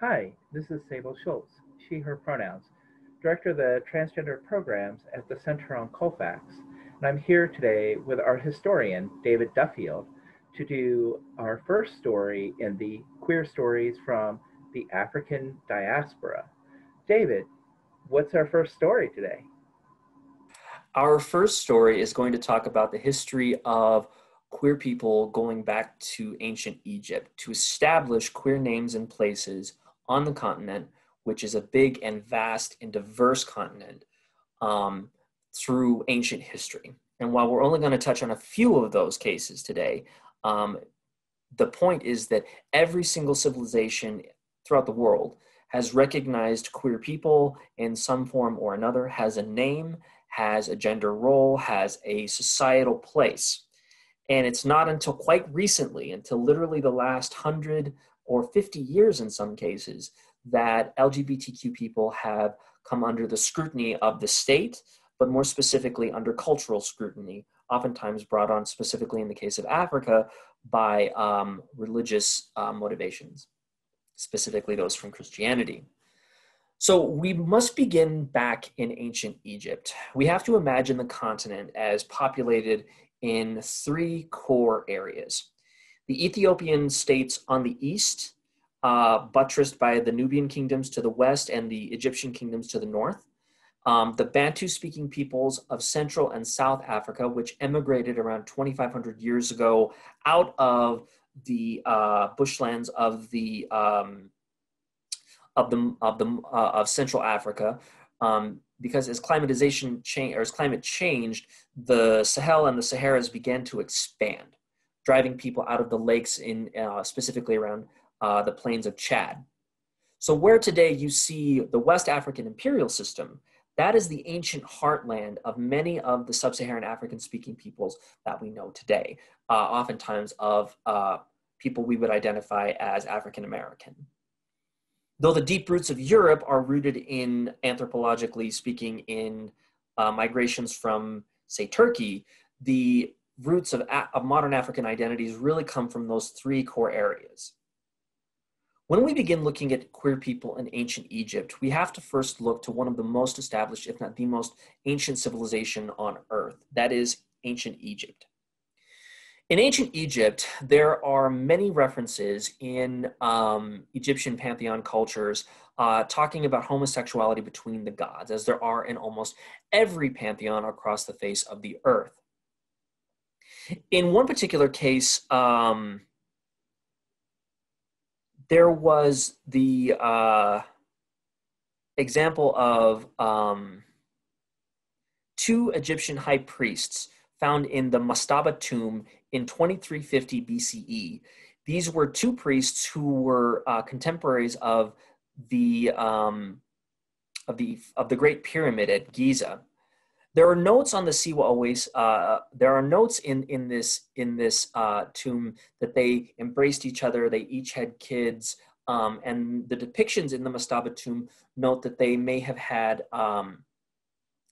Hi, this is Sable Schultz, she, her pronouns, Director of the Transgender Programs at the Center on Colfax, and I'm here today with our historian, David Duffield, to do our first story in the Queer Stories from the African Diaspora. David, what's our first story today? Our first story is going to talk about the history of queer people going back to ancient Egypt to establish queer names and places on the continent, which is a big and vast and diverse continent, um, through ancient history. And while we're only going to touch on a few of those cases today, um, the point is that every single civilization throughout the world has recognized queer people in some form or another, has a name, has a gender role, has a societal place. And it's not until quite recently, until literally the last 100 or 50 years in some cases, that LGBTQ people have come under the scrutiny of the state, but more specifically under cultural scrutiny, oftentimes brought on specifically in the case of Africa by religious motivations, specifically those from Christianity. So we must begin back in ancient Egypt. We have to imagine the continent as populated in three core areas. The Ethiopian states on the east, buttressed by the Nubian kingdoms to the west and the Egyptian kingdoms to the north. The Bantu-speaking peoples of Central and South Africa, which emigrated around 2,500 years ago out of the bushlands of Central Africa, because as climate changed, the Sahel and the Saharas began to expand, driving people out of the lakes in specifically around the plains of Chad. So where today you see the West African imperial system, that is the ancient heartland of many of the sub-Saharan African-speaking peoples that we know today, oftentimes of people we would identify as African American. Though the deep roots of Europe are rooted in, anthropologically speaking, in migrations from, say, Turkey, the roots of modern African identities really come from those three core areas. When we begin looking at queer people in ancient Egypt, we have to first look to one of the most established, if not the most ancient civilization on Earth, that is ancient Egypt. In ancient Egypt, there are many references in Egyptian pantheon cultures talking about homosexuality between the gods, as there are in almost every pantheon across the face of the earth. In one particular case, there was the example of two Egyptian high priests found in the Mastaba tomb in 2350 BCE. These were two priests who were contemporaries of the Great Pyramid at Giza. There are notes on the Siwa Oasis. There are notes in this tomb that they embraced each other. They each had kids, and the depictions in the Mastaba tomb note that they may have had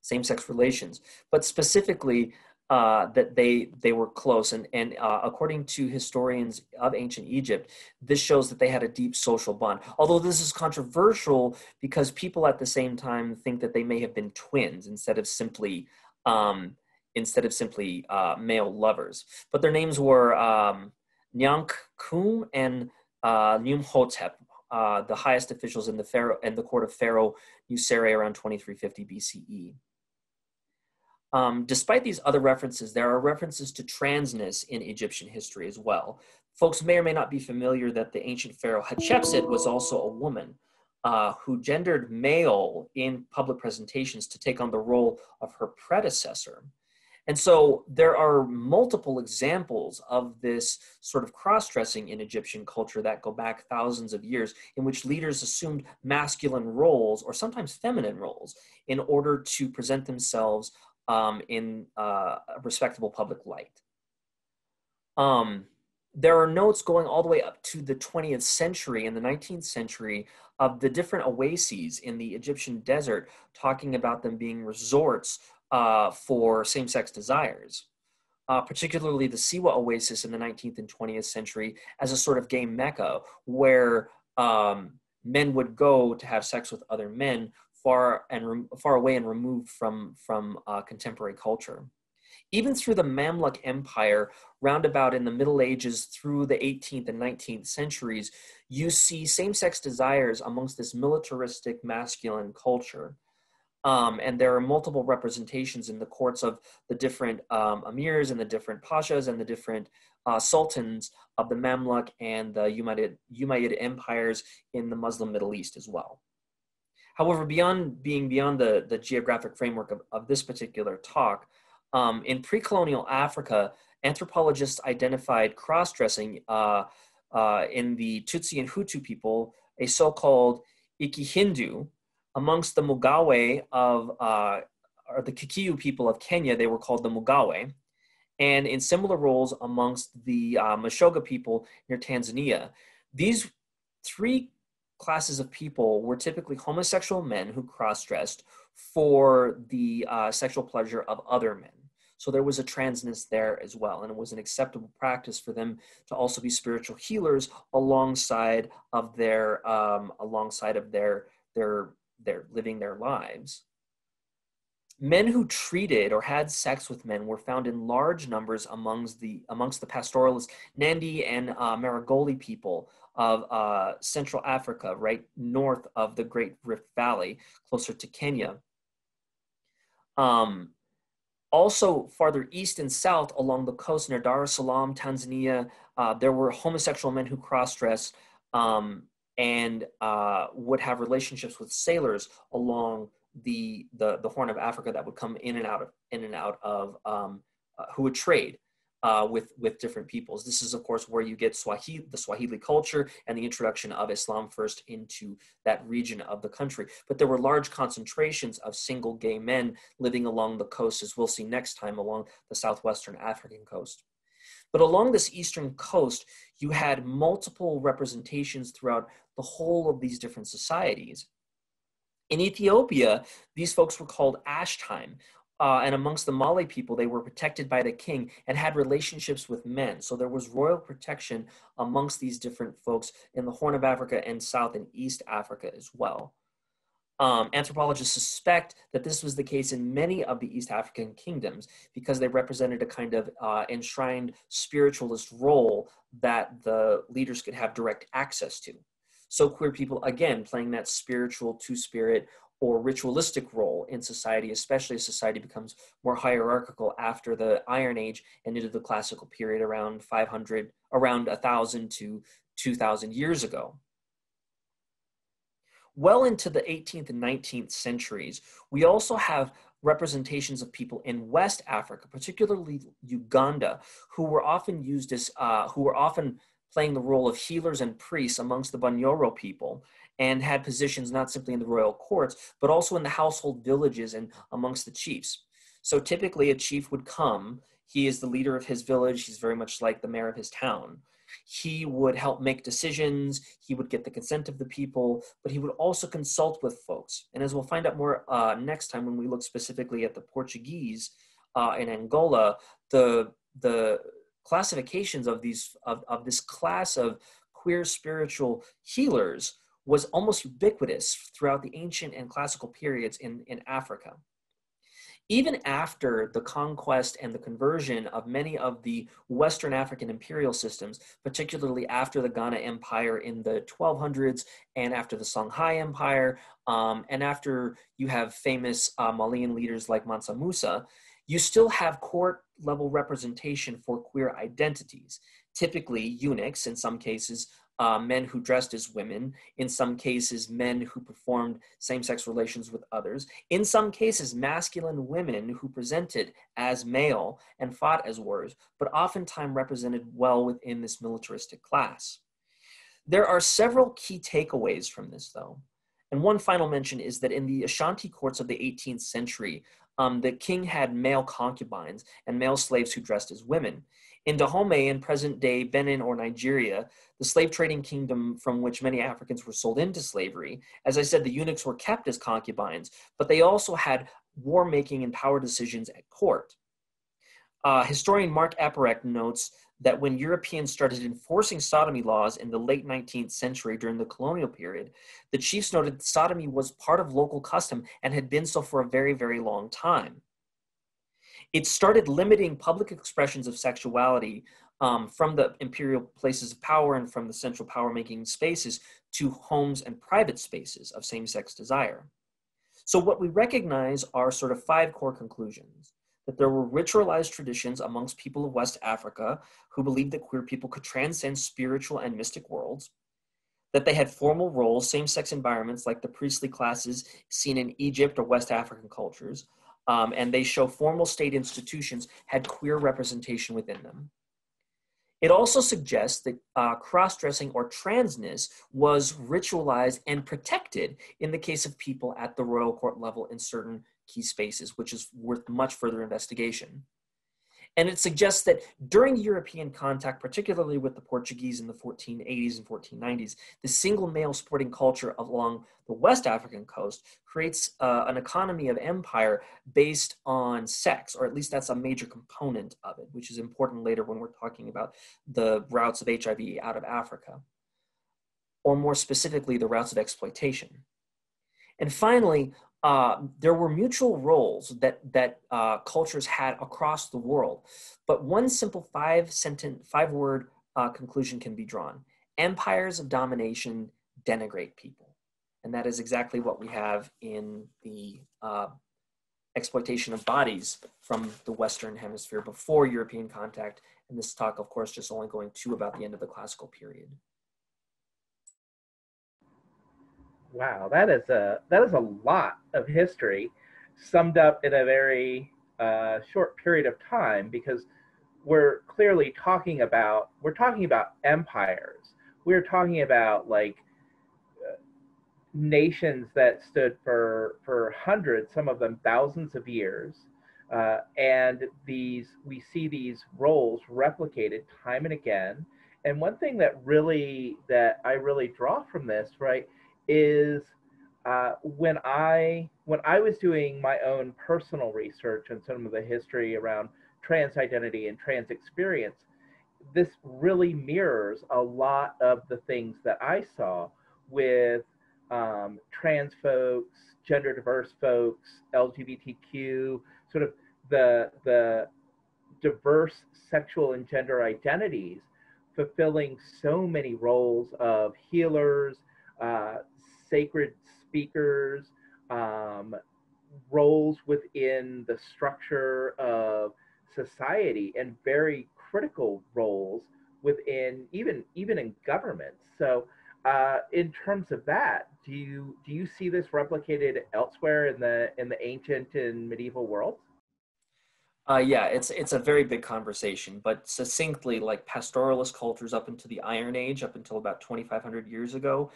same-sex relations, but specifically that they were close. And according to historians of ancient Egypt, this shows that they had a deep social bond. Although this is controversial because people at the same time think that they may have been twins instead of simply male lovers. But their names were Nyank Kum and Numhotep, the highest officials in the court of Pharaoh Nusere around 2350 BCE. Despite these other references, there are references to transness in Egyptian history as well. Folks may or may not be familiar that the ancient pharaoh Hatshepsut was also a woman who gendered male in public presentations to take on the role of her predecessor. And so there are multiple examples of this sort of cross-dressing in Egyptian culture that go back thousands of years, in which leaders assumed masculine roles or sometimes feminine roles in order to present themselves in a respectable public light. There are notes going all the way up to the 20th century and the 19th century of the different oases in the Egyptian desert, talking about them being resorts for same-sex desires, particularly the Siwa Oasis in the 19th and 20th century as a sort of gay mecca where men would go to have sex with other men far away and removed from contemporary culture. Even through the Mamluk Empire, roundabout in the Middle Ages through the 18th and 19th centuries, you see same-sex desires amongst this militaristic masculine culture. And there are multiple representations in the courts of the different emirs and the different pashas and the different sultans of the Mamluk and the Umayyad empires in the Muslim Middle East as well. However, beyond the geographic framework of this particular talk, in pre-colonial Africa, anthropologists identified cross-dressing in the Tutsi and Hutu people, a so-called Iki-Hindu, amongst the Mugawe or the Kikuyu people of Kenya. They were called the Mugawe, and in similar roles amongst the Mashoga people near Tanzania. These three classes of people were typically homosexual men who cross-dressed for the sexual pleasure of other men. So there was a transness there as well, and it was an acceptable practice for them to also be spiritual healers alongside of their living their lives. Men who treated or had sex with men were found in large numbers amongst the pastoralist Nandi and Maragoli people of Central Africa, right north of the Great Rift Valley, closer to Kenya. Also, farther east and south along the coast near Dar es Salaam, Tanzania, there were homosexual men who cross-dressed and would have relationships with sailors along the Horn of Africa that would come in and out of who would trade with different peoples. This is, of course, where you get the Swahili culture and the introduction of Islam first into that region of the country. But there were large concentrations of single gay men living along the coast, as we'll see next time, along the southwestern African coast. But along this eastern coast, you had multiple representations throughout the whole of these different societies. In Ethiopia, these folks were called Ashtime, and amongst the Malay people, they were protected by the king and had relationships with men. So there was royal protection amongst these different folks in the Horn of Africa and South and East Africa as well. Anthropologists suspect that this was the case in many of the East African kingdoms because they represented a kind of enshrined spiritualist role that the leaders could have direct access to. So queer people, again, playing that spiritual two-spirit or ritualistic role in society, especially as society becomes more hierarchical after the Iron Age and into the classical period around 1,000 to 2,000 years ago. Well into the 18th and 19th centuries, we also have representations of people in West Africa, particularly Uganda, who were often used as, playing the role of healers and priests amongst the Banyoro people, and had positions not simply in the royal courts, but also in the household villages and amongst the chiefs. So typically a chief would come, he is the leader of his village, he's very much like the mayor of his town. He would help make decisions, he would get the consent of the people, but he would also consult with folks. And as we'll find out more next time when we look specifically at the Portuguese in Angola, the classifications of this class of queer spiritual healers was almost ubiquitous throughout the ancient and classical periods in Africa. Even after the conquest and the conversion of many of the Western African imperial systems, particularly after the Ghana Empire in the 1200s and after the Songhai Empire, and after you have famous Malian leaders like Mansa Musa, you still have court-level representation for queer identities, typically eunuchs, in some cases, men who dressed as women, in some cases, men who performed same-sex relations with others, in some cases, masculine women who presented as male and fought as warriors, but oftentimes represented well within this militaristic class. There are several key takeaways from this, though. And one final mention is that in the Ashanti courts of the 18th century, the king had male concubines and male slaves who dressed as women. In Dahomey, in present-day Benin or Nigeria, the slave trading kingdom from which many Africans were sold into slavery, as I said, the eunuchs were kept as concubines, but they also had war-making and power decisions at court. Historian Marc Epperecht notes that when Europeans started enforcing sodomy laws in the late 19th century during the colonial period, the chiefs noted that sodomy was part of local custom and had been so for a very, very long time. It started limiting public expressions of sexuality from the imperial places of power and from the central power-making spaces to homes and private spaces of same-sex desire. So what we recognize are sort of 5 core conclusions: that there were ritualized traditions amongst people of West Africa who believed that queer people could transcend spiritual and mystic worlds, that they had formal roles, same-sex environments like the priestly classes seen in Egypt or West African cultures, and they show formal state institutions had queer representation within them. It also suggests that cross-dressing or transness was ritualized and protected in the case of people at the royal court level in certain key spaces, which is worth much further investigation. And it suggests that during European contact, particularly with the Portuguese in the 1480s and 1490s, the single male sporting culture along the West African coast creates an economy of empire based on sex, or at least that's a major component of it, which is important later when we're talking about the routes of HIV out of Africa, or more specifically, the routes of exploitation. And finally, there were mutual roles that cultures had across the world, but one simple 5-word conclusion can be drawn: empires of domination denigrate people. And that is exactly what we have in the exploitation of bodies from the Western Hemisphere before European contact. And this talk, of course, just only going to about the end of the classical period. Wow, that is a lot of history summed up in a very short period of time, because we're clearly talking about empires. We're talking about like nations that stood for hundreds, some of them thousands of years, and we see these roles replicated time and again. And one thing that I really draw from this, right, is when I was doing my own personal research and some of the history around trans identity and trans experience, this really mirrors a lot of the things that I saw with trans folks, gender diverse folks, LGBTQ, sort of the diverse sexual and gender identities, fulfilling so many roles of healers, sacred speakers, roles within the structure of society, and very critical roles within even in government. So in terms of that, do you see this replicated elsewhere in the ancient and medieval worlds? Yeah, it's a very big conversation, but succinctly, like pastoralist cultures up into the Iron Age, up until about 2,500 years ago,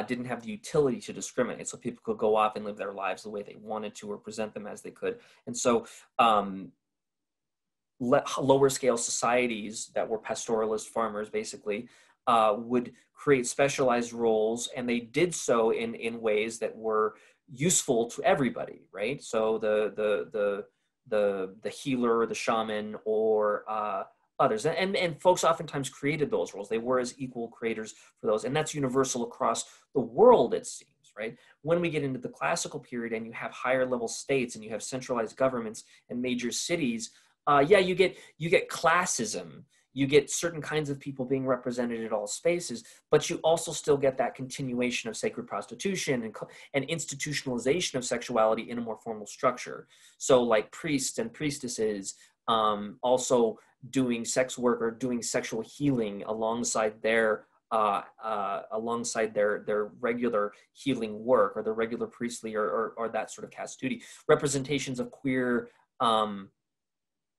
didn't have the utility to discriminate. So people could go off and live their lives the way they wanted to, or present them as they could. And so lower scale societies that were pastoralist farmers basically would create specialized roles, and they did so in ways that were useful to everybody, right? So the healer, the shaman, or others. And folks oftentimes created those roles. They were as equal creators for those. And that's universal across the world, it seems, right? When we get into the classical period and you have higher level states and you have centralized governments and major cities, yeah, you get classism. You get certain kinds of people being represented at all spaces, but you also still get that continuation of sacred prostitution and institutionalization of sexuality in a more formal structure. So like priests and priestesses also doing sex work or doing sexual healing alongside their regular healing work, or their regular priestly or that sort of caste duty. Representations of queer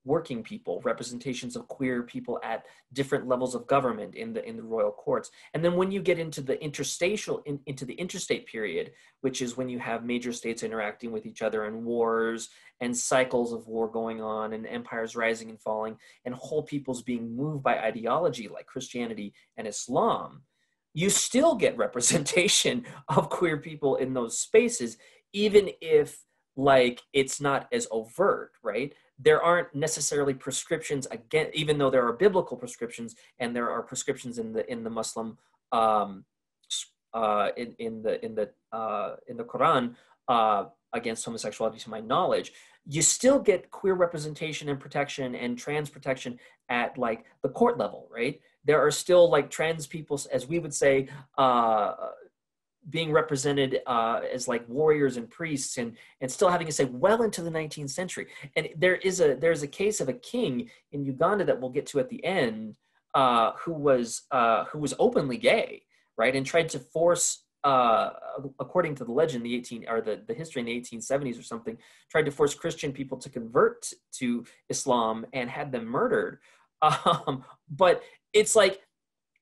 working people, representations of queer people at different levels of government in the royal courts. And then when you get into the interstate period, which is when you have major states interacting with each other, and wars and cycles of war going on, and empires rising and falling, and whole peoples being moved by ideology like Christianity and Islam, you still get representation of queer people in those spaces, even if like it's not as overt, right? there aren't necessarily prescriptions again, even though there are biblical prescriptions and there are prescriptions in the Muslim in the Quran against homosexuality, to my knowledge. You still get queer representation and protection and trans protection at like the court level, right? There are still like trans people, as we would say, being represented as like warriors and priests, and still having to say well into the 19th century. And there's a case of a king in Uganda that we'll get to at the end, who was openly gay, right, and tried to force, according to the legend, the history in the 1870s or something, tried to force Christian people to convert to Islam and had them murdered. But it's like,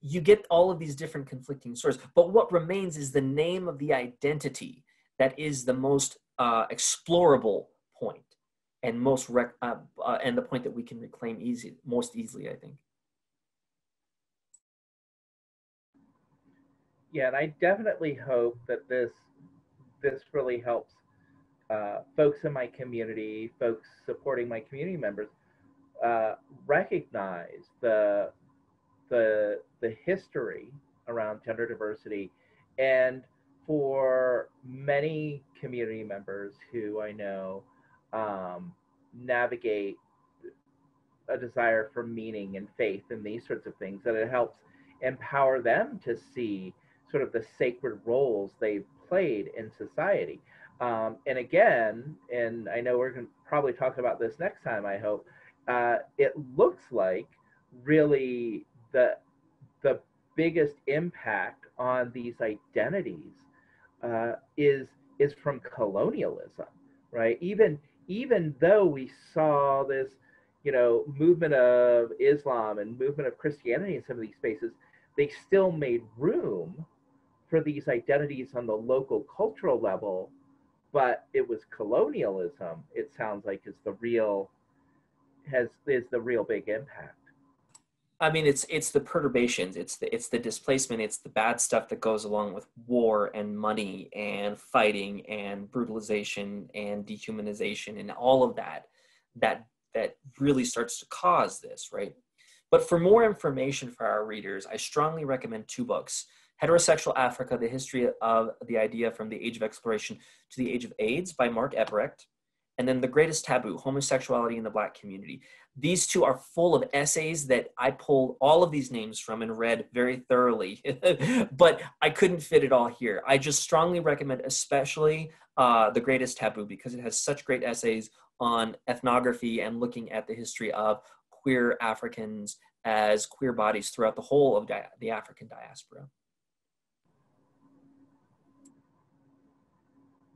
you get all of these different conflicting stories, but what remains is the name of the identity that is the most explorable point, and and the point that we can reclaim most easily, I think. Yeah, and I definitely hope that this really helps folks in my community, folks supporting my community members, recognize the history around gender diversity, and for many community members who I know navigate a desire for meaning and faith and these sorts of things, that it helps empower them to see sort of the sacred roles they've played in society. And again, and I know we're going to probably talk about this next time, I hope, it looks like really the biggest impact on these identities is from colonialism, right? Even though we saw this, movement of Islam and movement of Christianity in some of these spaces, they still made room for these identities on the local cultural level, but it was colonialism, it sounds like, is the real big impact. I mean, it's the perturbations, it's the displacement, it's the bad stuff that goes along with war and money and fighting and brutalization and dehumanization and all of that really starts to cause this, right? But for more information for our readers, I strongly recommend two books: Heterosexual Africa, The History of the Idea from the Age of Exploration to the Age of AIDS by Marc Epperecht, and then The Greatest Taboo, Homosexuality in the Black Community. These two are full of essays that I pulled all of these names from and read very thoroughly, but I couldn't fit it all here. I just strongly recommend especially The Greatest Taboo, because it has such great essays on ethnography and looking at the history of queer Africans as queer bodies throughout the whole of the African diaspora.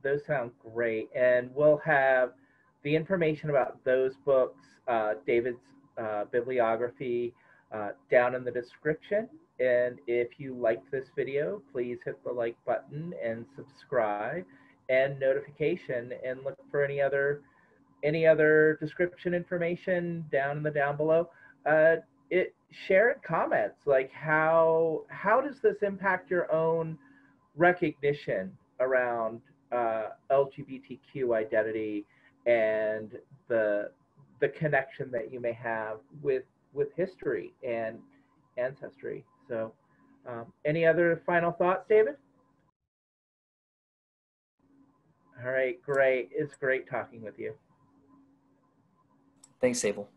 Those sound great. And we'll have the information about those books, David's bibliography, down in the description. And if you liked this video, please hit the like button and subscribe and notification, and look for any other description information down below. Share in comments, like how does this impact your own recognition around LGBTQ identity and the connection that you may have with history and ancestry. So any other final thoughts, David? All right, great. It's great talking with you. Thanks, Abel.